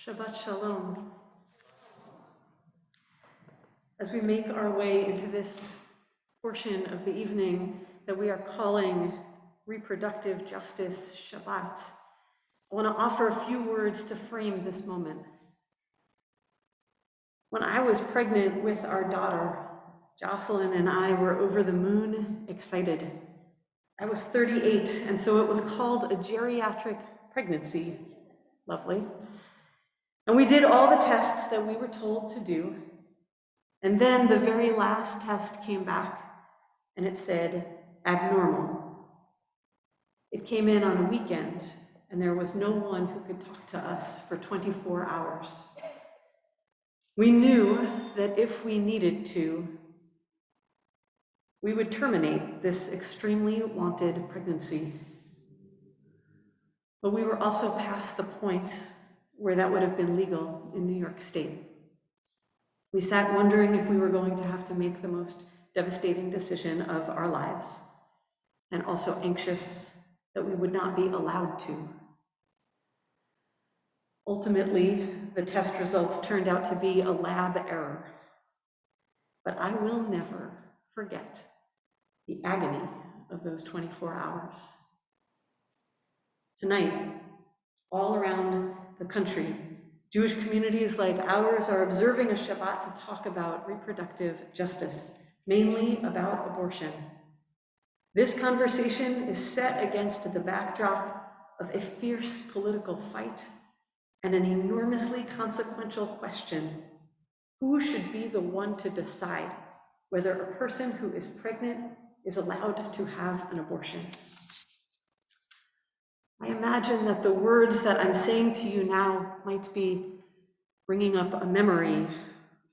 Shabbat Shalom. As we make our way into this portion of the evening that we are calling Reproductive Justice Shabbat, I want to offer a few words to frame this moment. When I was pregnant with our daughter, Jocelyn and I were over the moon excited. I was 38, and so it was called a geriatric pregnancy. Lovely. And we did all the tests that we were told to do. And then the very last test came back, and it said abnormal. It came in on a weekend, and there was no one who could talk to us for 24 hours. We knew that if we needed to, we would terminate this extremely wanted pregnancy. But we were also past the point where that would have been legal in New York State. We sat wondering if we were going to have to make the most devastating decision of our lives, and also anxious that we would not be allowed to. Ultimately, the test results turned out to be a lab error, but I will never forget the agony of those 24 hours. Tonight, all around the country, Jewish communities like ours are observing a Shabbat to talk about reproductive justice, mainly about abortion. This conversation is set against the backdrop of a fierce political fight and an enormously consequential question: who should be the one to decide whether a person who is pregnant is allowed to have an abortion? I imagine that the words that I'm saying to you now might be bringing up a memory,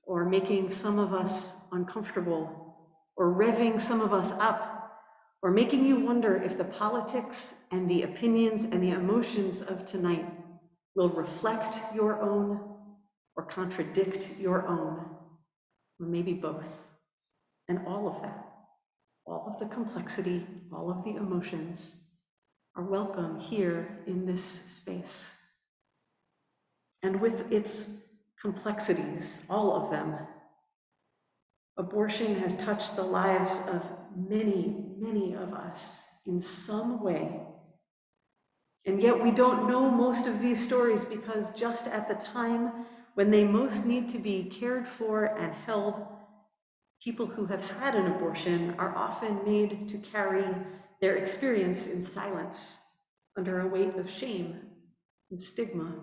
or making some of us uncomfortable, or revving some of us up, or making you wonder if the politics and the opinions and the emotions of tonight will reflect your own or contradict your own, or maybe both. And all of that, all of the complexity, all of the emotions are welcome here in this space. And with its complexities, all of them, abortion has touched the lives of many, many of us in some way. And yet we don't know most of these stories because just at the time when they most need to be cared for and held, people who have had an abortion are often made to carry their experience in silence, under a weight of shame and stigma.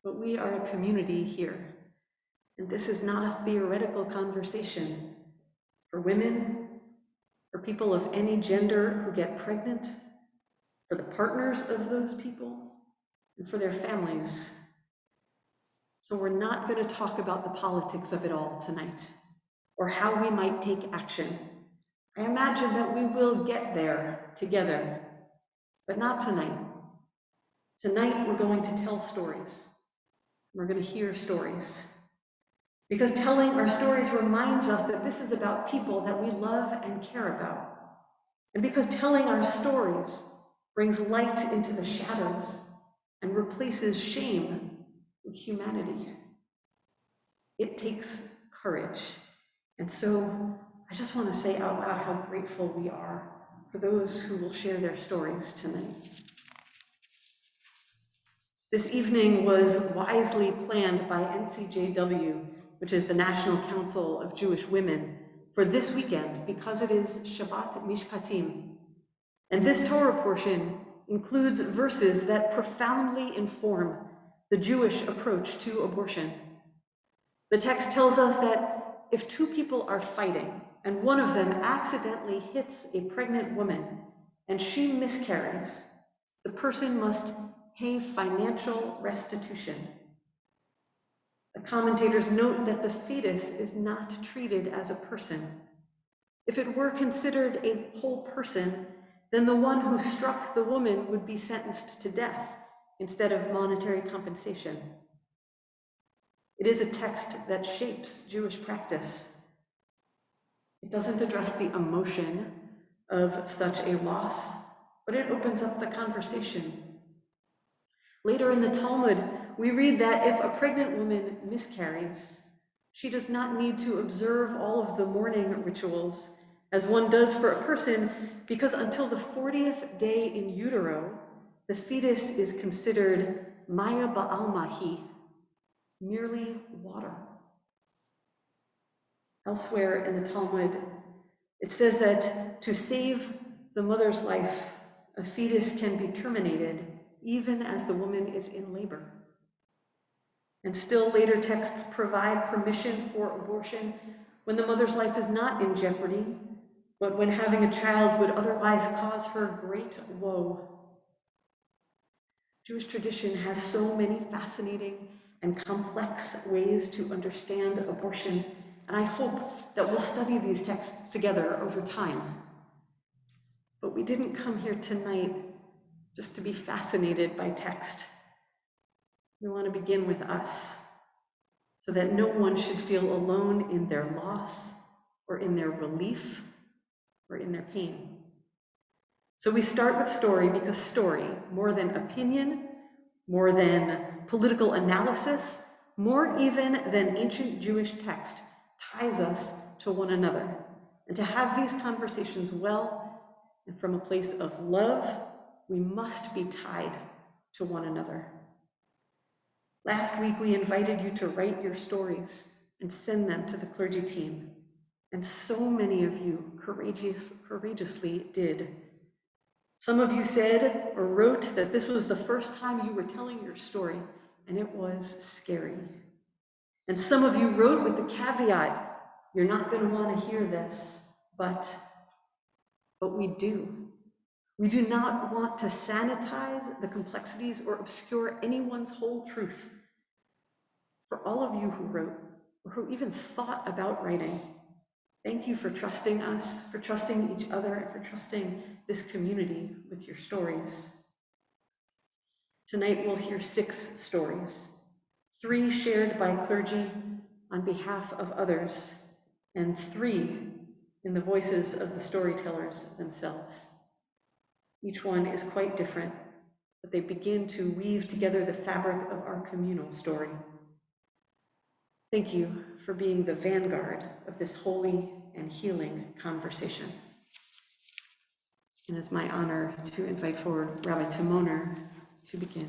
But we are a community here, and this is not a theoretical conversation. For women, for people of any gender who get pregnant, for the partners of those people, and for their families. So we're not going to talk about the politics of it all tonight, or how we might take action. I imagine that we will get there together, but not tonight. Tonight, we're going to tell stories. We're going to hear stories. Because telling our stories reminds us that this is about people that we love and care about. And because telling our stories brings light into the shadows and replaces shame with humanity. It takes courage. And so I just want to say out loud how grateful we are for those who will share their stories tonight. This evening was wisely planned by NCJW, which is the National Council of Jewish Women, for this weekend because it is Shabbat Mishpatim. And this Torah portion includes verses that profoundly inform the Jewish approach to abortion. The text tells us that if two people are fighting and one of them accidentally hits a pregnant woman and she miscarries, the person must pay financial restitution. The commentators note that the fetus is not treated as a person. If it were considered a whole person, then the one who struck the woman would be sentenced to death instead of monetary compensation. It is a text that shapes Jewish practice. It doesn't address the emotion of such a loss, but it opens up the conversation. Later in the Talmud, we read that if a pregnant woman miscarries, she does not need to observe all of the mourning rituals as one does for a person, because until the 40th day in utero, the fetus is considered maya ba'almahi, merely water. Elsewhere in the Talmud, it says that to save the mother's life, a fetus can be terminated even as the woman is in labor. And still later texts provide permission for abortion when the mother's life is not in jeopardy, but when having a child would otherwise cause her great woe. Jewish tradition has so many fascinating and complex ways to understand abortion, and I hope that we'll study these texts together over time. But we didn't come here tonight just to be fascinated by text. We want to begin with us, so that no one should feel alone in their loss, or in their relief, or in their pain. So we start with story because story, more than opinion, more than political analysis, more even than ancient Jewish text, ties us to one another. And to have these conversations well and from a place of love, we must be tied to one another. Last week, we invited you to write your stories and send them to the clergy team. And so many of you courageously did. Some of you said or wrote that this was the first time you were telling your story, and it was scary. And some of you wrote with the caveat, you're not going to want to hear this, but we do. We do not want to sanitize the complexities or obscure anyone's whole truth. For all of you who wrote, or who even thought about writing, thank you for trusting us, for trusting each other, and for trusting this community with your stories. Tonight we'll hear 6 stories, 3 shared by clergy on behalf of others, and 3 in the voices of the storytellers themselves. Each one is quite different, but they begin to weave together the fabric of our communal story. Thank you for being the vanguard of this holy and healing conversation. And it's my honor to invite forward Rabbi Timoner to begin.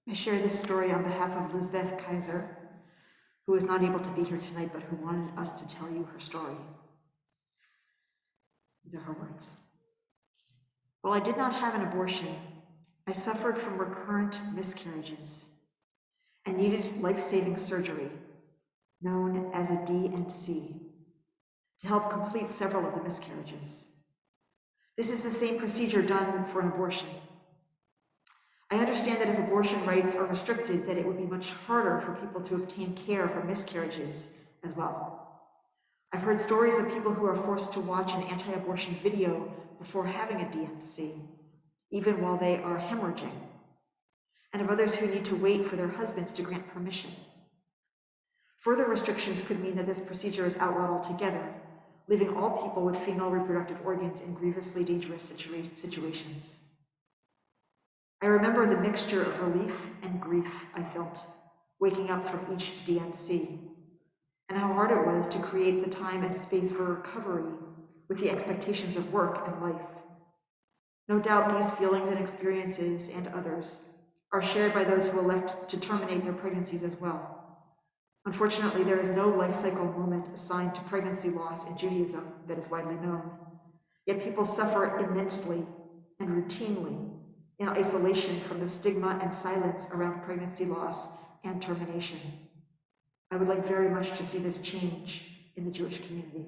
I share this story on behalf of Elizabeth Kaiser, who is not able to be here tonight, but who wanted us to tell you her story. These are her words. While I did not have an abortion, I suffered from recurrent miscarriages and needed life-saving surgery, known as a D&C, to help complete several of the miscarriages. This is the same procedure done for an abortion. I understand that if abortion rights are restricted, that it would be much harder for people to obtain care for miscarriages as well. I've heard stories of people who are forced to watch an anti-abortion video before having a D&C, even while they are hemorrhaging, and of others who need to wait for their husbands to grant permission. Further restrictions could mean that this procedure is outlawed altogether, leaving all people with female reproductive organs in grievously dangerous situations. I remember the mixture of relief and grief I felt waking up from each D&C, and how hard it was to create the time and space for recovery with the expectations of work and life. No doubt these feelings and experiences and others are shared by those who elect to terminate their pregnancies as well. Unfortunately, there is no life cycle moment assigned to pregnancy loss in Judaism that is widely known. Yet people suffer immensely and routinely in isolation from the stigma and silence around pregnancy loss and termination. I would like very much to see this change in the Jewish community.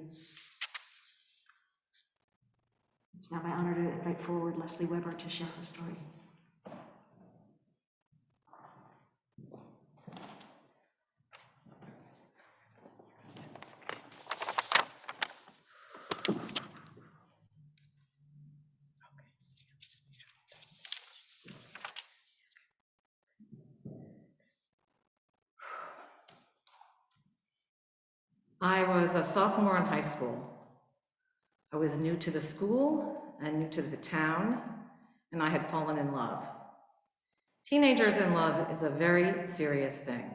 It's now my honor to invite forward Leslie Weber to share her story. I was a sophomore in high school. I was new to the school and new to the town, and I had fallen in love. Teenagers in love is a very serious thing.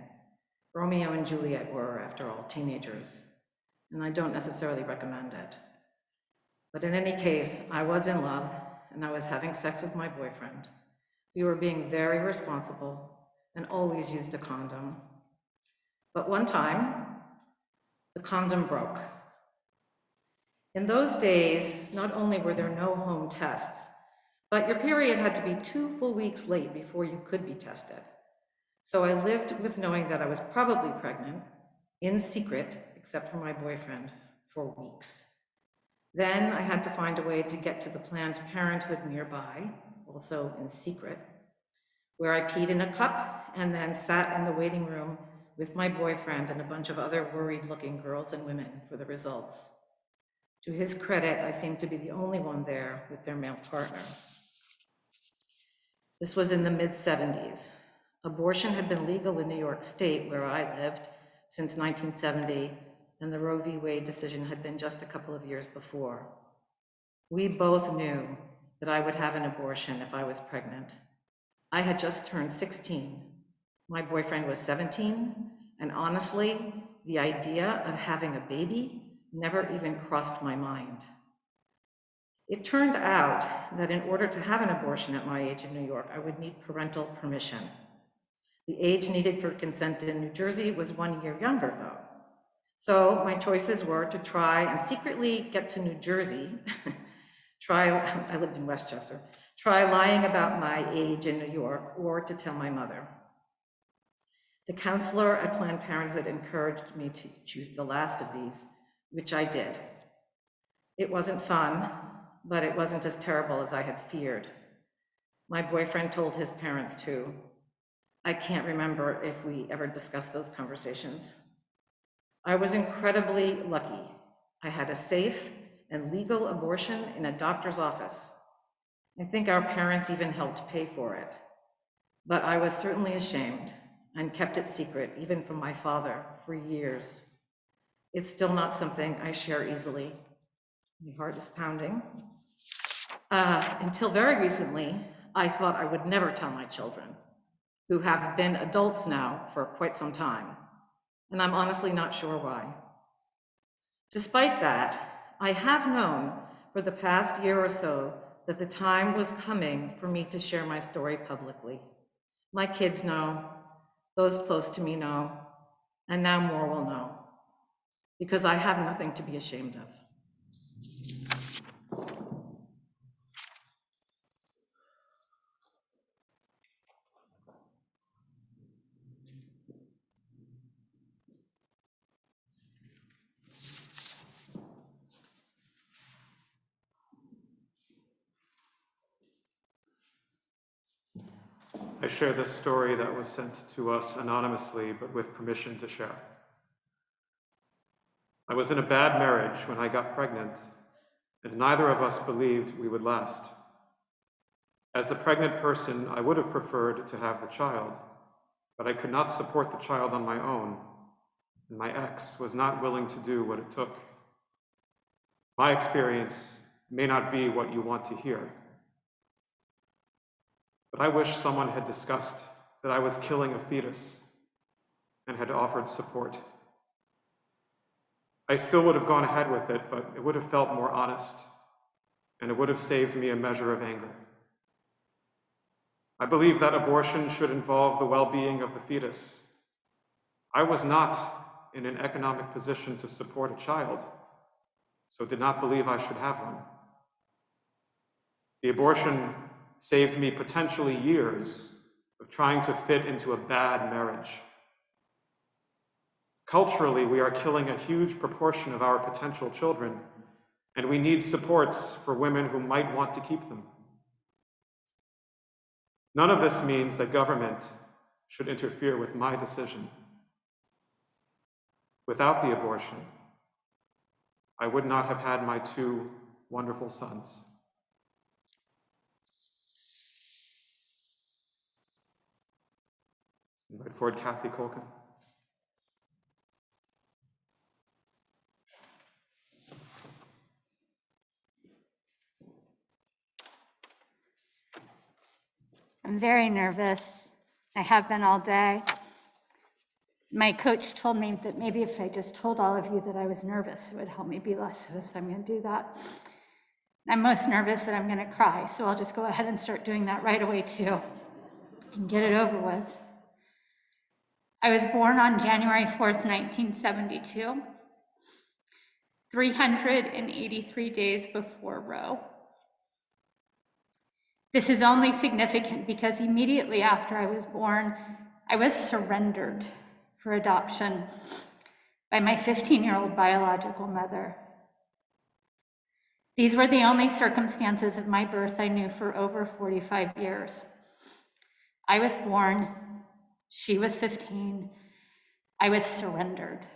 Romeo and Juliet were, after all, teenagers, and I don't necessarily recommend it. But in any case, I was in love, and I was having sex with my boyfriend. We were being very responsible and always used a condom. But one time, the condom broke. In those days, not only were there no home tests, but your period had to be 2 full weeks late before you could be tested. So I lived with knowing that I was probably pregnant, in secret, except for my boyfriend, for weeks. Then I had to find a way to get to the Planned Parenthood nearby, also in secret, where I peed in a cup and then sat in the waiting room with my boyfriend and a bunch of other worried-looking girls and women for the results. To his credit, I seemed to be the only one there with their male partner. This was in the mid-70s. Abortion had been legal in New York State, where I lived, since 1970, and the Roe v. Wade decision had been just a couple of years before. We both knew that I would have an abortion if I was pregnant. I had just turned 16. My boyfriend was 17, and honestly, the idea of having a baby never even crossed my mind. It turned out that in order to have an abortion at my age in New York, I would need parental permission. The age needed for consent in New Jersey was 1 year younger, though. So my choices were to try and secretly get to New Jersey, I lived in Westchester, try lying about my age in New York, or to tell my mother. The counselor at Planned Parenthood encouraged me to choose the last of these, which I did. It wasn't fun, but it wasn't as terrible as I had feared. My boyfriend told his parents too. I can't remember if we ever discussed those conversations. I was incredibly lucky. I had a safe and legal abortion in a doctor's office. I think our parents even helped pay for it. But I was certainly ashamed and kept it secret, even from my father, for years. It's still not something I share easily. My heart is pounding. Until very recently, I thought I would never tell my children, who have been adults now for quite some time, and I'm honestly not sure why. Despite that, I have known for the past year or so that the time was coming for me to share my story publicly. My kids know, those close to me know, and now more will know, because I have nothing to be ashamed of. I share this story that was sent to us anonymously, but with permission to share. I was in a bad marriage when I got pregnant, and neither of us believed we would last. As the pregnant person, I would have preferred to have the child, but I could not support the child on my own, and my ex was not willing to do what it took. My experience may not be what you want to hear, but I wish someone had discussed that I was killing a fetus and had offered support. I still would have gone ahead with it, but it would have felt more honest, and it would have saved me a measure of anger. I believe that abortion should involve the well-being of the fetus. I was not in an economic position to support a child, so did not believe I should have one. The abortion saved me potentially years of trying to fit into a bad marriage. Culturally, we are killing a huge proportion of our potential children, and we need supports for women who might want to keep them. None of this means that government should interfere with my decision. Without the abortion, I would not have had my 2 wonderful sons. Invite forward Kathy Colkin. I'm very nervous. I have been all day. My coach told me that maybe if I just told all of you that I was nervous, it would help me be less so I'm going to do that. I'm most nervous that I'm going to cry, so I'll just go ahead and start doing that right away too and get it over with. I was born on January 4th, 1972, 383 days before Roe. This is only significant because immediately after I was born, I was surrendered for adoption by my 15-year-old biological mother. These were the only circumstances of my birth I knew for over 45 years. I was born, she was 15, I was surrendered.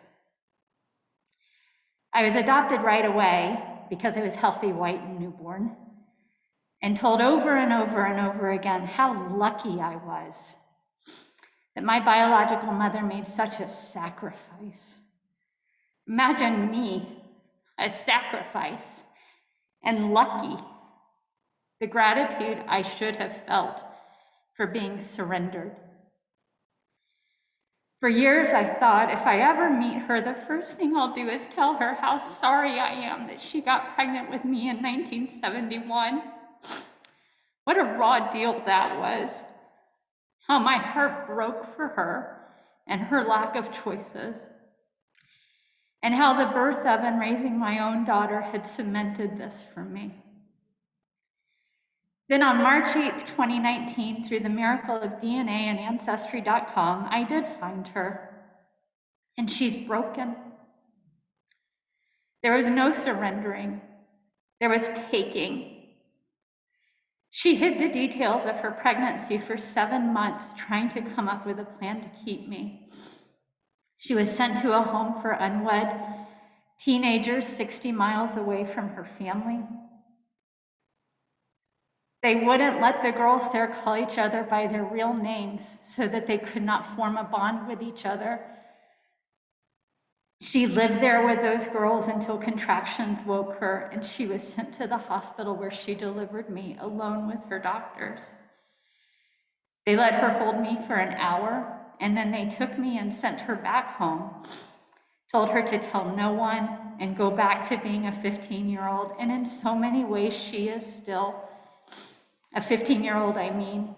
I was adopted right away because I was healthy, white, and newborn, and told over and over and over again how lucky I was that my biological mother made such a sacrifice. Imagine me, a sacrifice, and lucky, the gratitude I should have felt for being surrendered. For years, I thought if I ever meet her, the first thing I'll do is tell her how sorry I am that she got pregnant with me in 1971. What a raw deal that was. How my heart broke for her and her lack of choices. And how the birth of and raising my own daughter had cemented this for me. Then on March 8th, 2019, through the miracle of DNA and Ancestry.com, I did find her. And she's broken. There was no surrendering. There was taking. She hid the details of her pregnancy for 7 months, trying to come up with a plan to keep me. She was sent to a home for unwed teenagers 60 miles away from her family. They wouldn't let the girls there call each other by their real names so that they could not form a bond with each other. She lived there with those girls until contractions woke her, and she was sent to the hospital where she delivered me alone with her doctors. They let her hold me for an hour, and then they took me and sent her back home, told her to tell no one and go back to being a 15-year-old. And in so many ways, she is still a 15-year-old, I mean.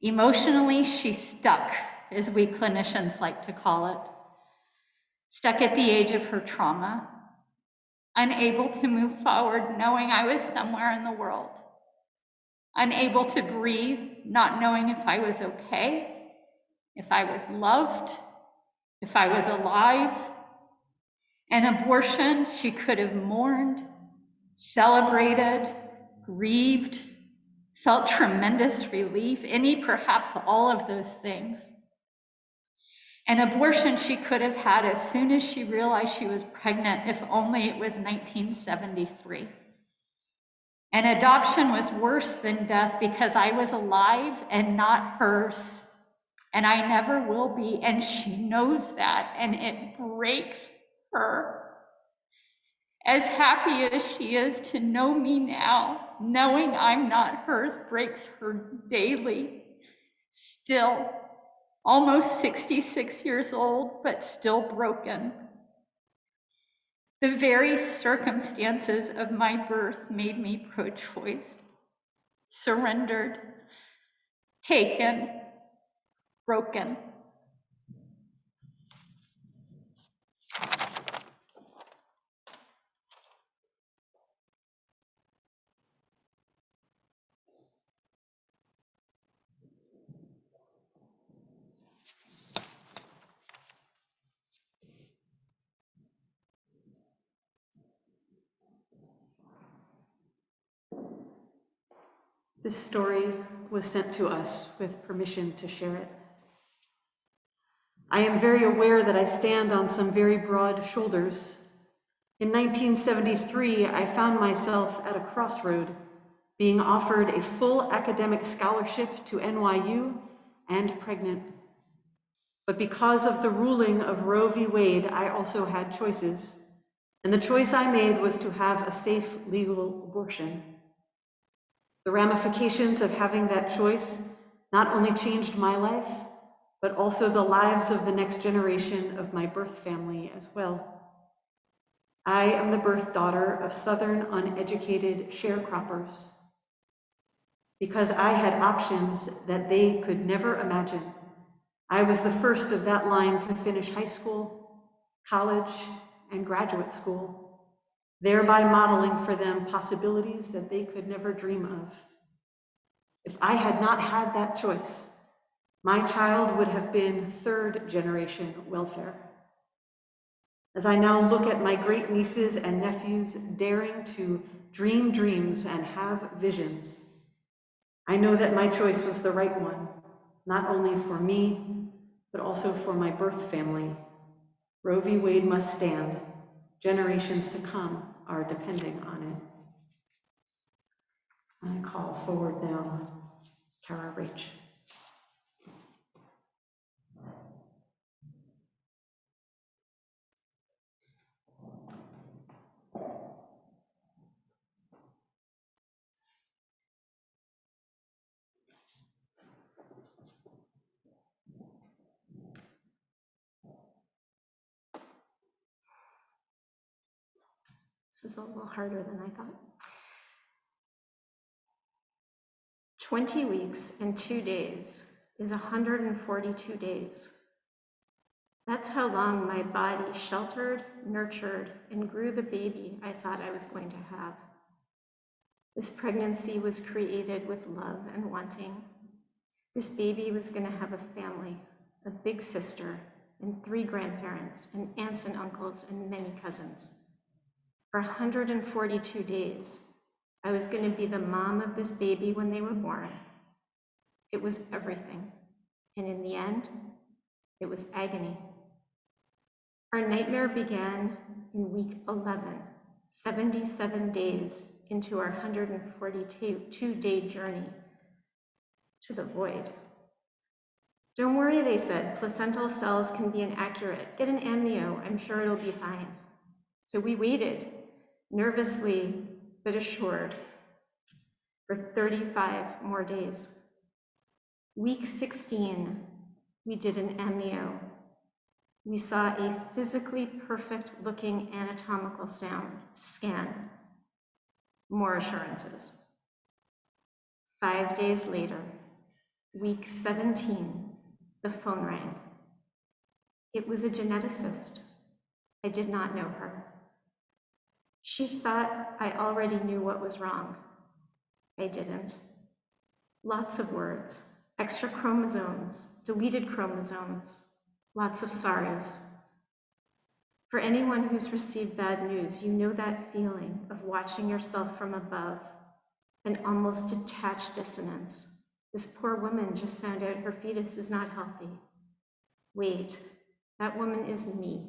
Emotionally, she's stuck, as we clinicians like to call it. Stuck at the age of her trauma, unable to move forward, knowing I was somewhere in the world, unable to breathe, not knowing if I was okay, if I was loved, if I was alive. An abortion she could have mourned, celebrated, grieved, felt tremendous relief, perhaps all of those things. An abortion she could have had as soon as she realized she was pregnant, if only it was 1973. An adoption was worse than death because I was alive and not hers, and I never will be, and she knows that, and it breaks her. As happy as she is to know me now, knowing I'm not hers breaks her daily, still. Almost 66 years old, but still broken. The very circumstances of my birth made me pro-choice, surrendered, taken, broken. This story was sent to us with permission to share it. I am very aware that I stand on some very broad shoulders. In 1973, I found myself at a crossroad, being offered a full academic scholarship to NYU and pregnant. But because of the ruling of Roe v. Wade, I also had choices. And the choice I made was to have a safe, legal abortion. The ramifications of having that choice not only changed my life, but also the lives of the next generation of my birth family as well. I am the birth daughter of Southern uneducated sharecroppers. Because I had options that they could never imagine, I was the first of that line to finish high school, college, and graduate school, thereby modeling for them possibilities that they could never dream of. If I had not had that choice, my child would have been third-generation welfare. As I now look at my great nieces and nephews daring to dream dreams and have visions, I know that my choice was the right one, not only for me, but also for my birth family. Roe v. Wade must stand. Generations to come are depending on it. I call forward now Kara Rach. This is a little harder than I thought. 20 weeks and 2 days is 142 days. That's how long my body sheltered, nurtured, and grew the baby I thought I was going to have. This pregnancy was created with love and wanting. This baby was going to have a family, a big sister, and 3 grandparents, and aunts and uncles, and many cousins. For 142 days, I was going to be the mom of this baby when they were born. It was everything. And in the end, it was agony. Our nightmare began in week 11, 77 days into our 142-day journey to the void. Don't worry, they said, placental cells can be inaccurate. Get an amnio, I'm sure it'll be fine. So we waited, nervously but assured, for 35 more days. Week 16, we did an amnio. We saw a physically perfect looking anatomical scan. More assurances. 5 days later, week 17, the phone rang. It was a geneticist. I did not know her. She thought I already knew what was wrong. I didn't. Lots of words, extra chromosomes, deleted chromosomes, lots of sorrows. For anyone who's received bad news, you know that feeling of watching yourself from above, an almost detached dissonance. This poor woman just found out her fetus is not healthy. Wait, that woman is me,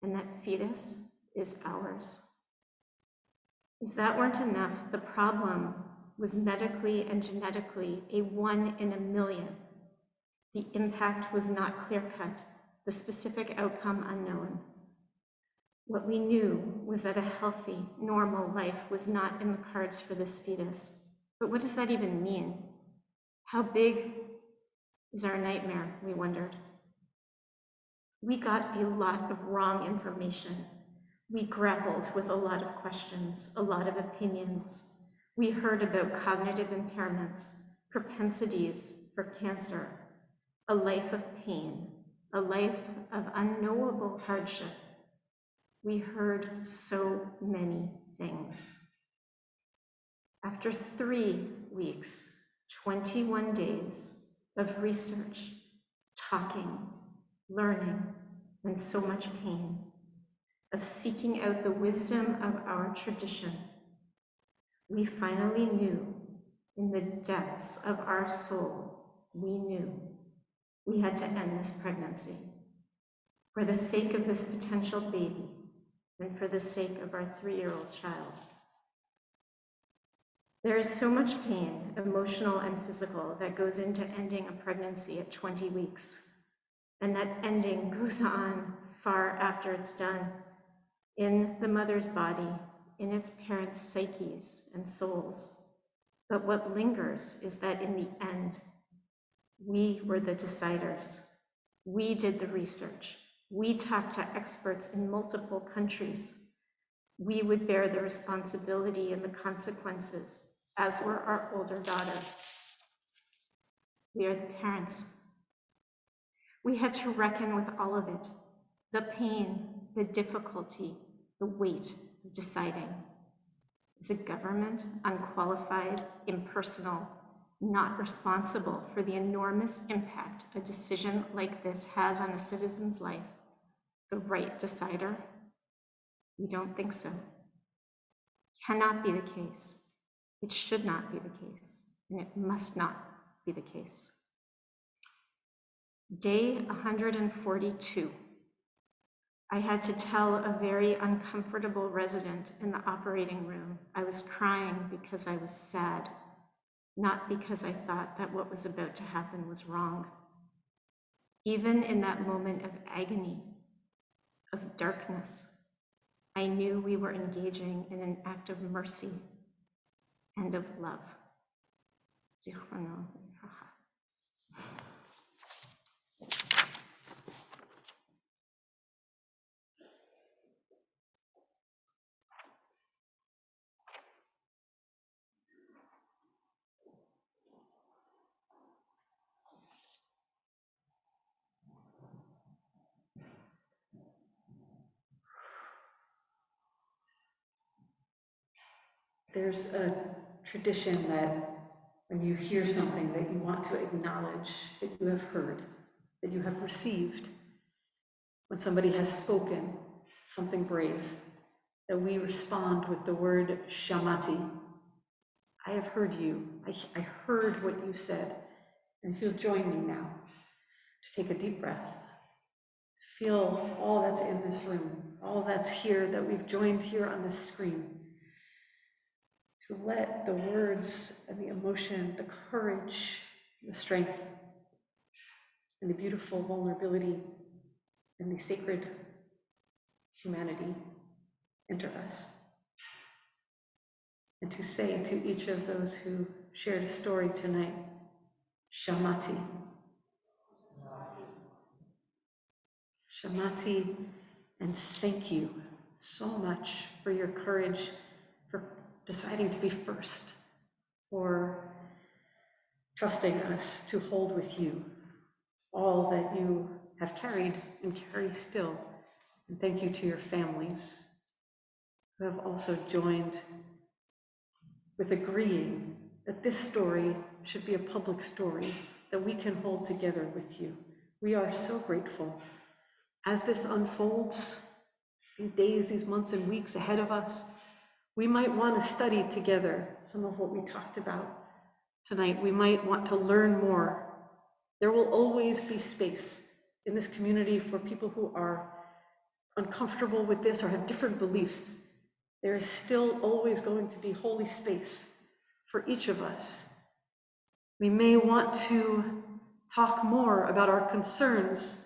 and that fetus is ours. If that weren't enough, the problem was medically and genetically a 1 in a million. The impact was not clear-cut, the specific outcome unknown. What we knew was that a healthy, normal life was not in the cards for this fetus. But what does that even mean? How big is our nightmare, we wondered. We got a lot of wrong information. We grappled with a lot of questions, a lot of opinions. We heard about cognitive impairments, propensities for cancer, a life of pain, a life of unknowable hardship. We heard so many things. After 3 weeks, 21 days of research, talking, learning, and so much pain, of seeking out the wisdom of our tradition, we finally knew, in the depths of our soul, we knew we had to end this pregnancy for the sake of this potential baby and for the sake of our 3-year-old child. There is so much pain, emotional and physical, that goes into ending a pregnancy at 20 weeks. And that ending goes on far after it's done, in the mother's body, in its parents' psyches and souls. But what lingers is that in the end, We were the deciders. We did the research. We talked to experts in multiple countries. We would bear the responsibility and the consequences, as were our older daughter. We are the parents. We had to reckon with all of it, the pain, the difficulty, the weight of deciding. Is a government, unqualified, impersonal, not responsible for the enormous impact a decision like this has on a citizen's life, the right decider? We don't think so. Cannot be the case. It should not be the case, and it must not be the case. Day 142. I had to tell a very uncomfortable resident in the operating room I was crying because I was sad, not because I thought that what was about to happen was wrong. Even in that moment of agony, of darkness, I knew we were engaging in an act of mercy and of love. Zichrono livracha. There's a tradition that when you hear something that you want to acknowledge that you have heard, that you have received, when somebody has spoken something brave, that we respond with the word shamati. I have heard you. I heard what you said. And if you'll join me now to take a deep breath, feel all that's in this room, all that's here that we've joined here on this screen. To let the words and the emotion, the courage, the strength, and the beautiful vulnerability and the sacred humanity enter us. And to say to each of those who shared a story tonight, Shamati. Shamati, and thank you so much for your courage, for deciding to be first, for trusting us to hold with you all that you have carried and carry still. And thank you to your families who have also joined with agreeing that this story should be a public story that we can hold together with you. We are so grateful. As this unfolds, these days, these months and weeks ahead of us, we might want to study together some of what we talked about tonight. We might want to learn more. There will always be space in this community for people who are uncomfortable with this or have different beliefs. There is still always going to be holy space for each of us. We may want to talk more about our concerns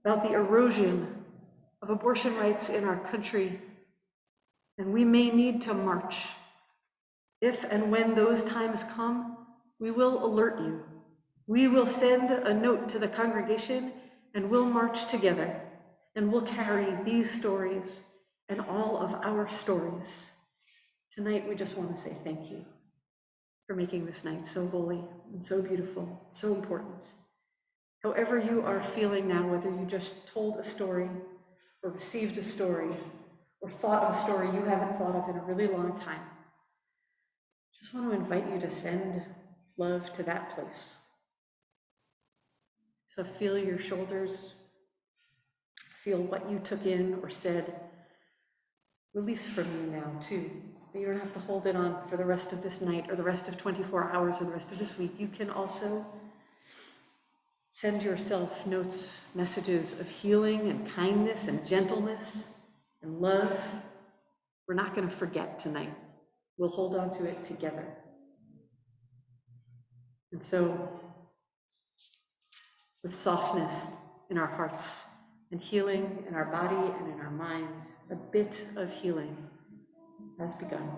about the erosion of abortion rights in our country, and we may need to march. If and when those times come, we will alert you. We will send a note to the congregation, and we'll march together, and we'll carry these stories and all of our stories. Tonight, we just want to say thank you for making this night so holy and so beautiful, so important. However you are feeling now, whether you just told a story or received a story or thought of a story you haven't thought of in a really long time, just want to invite you to send love to that place. So feel your shoulders, feel what you took in or said, release from you now too. You don't have to hold it on for the rest of this night or the rest of 24 hours or the rest of this week. You can also send yourself notes, messages of healing and kindness and gentleness and love. We're not going to forget tonight. We'll hold on to it together. And so, with softness in our hearts and healing in our body and in our mind, a bit of healing has begun.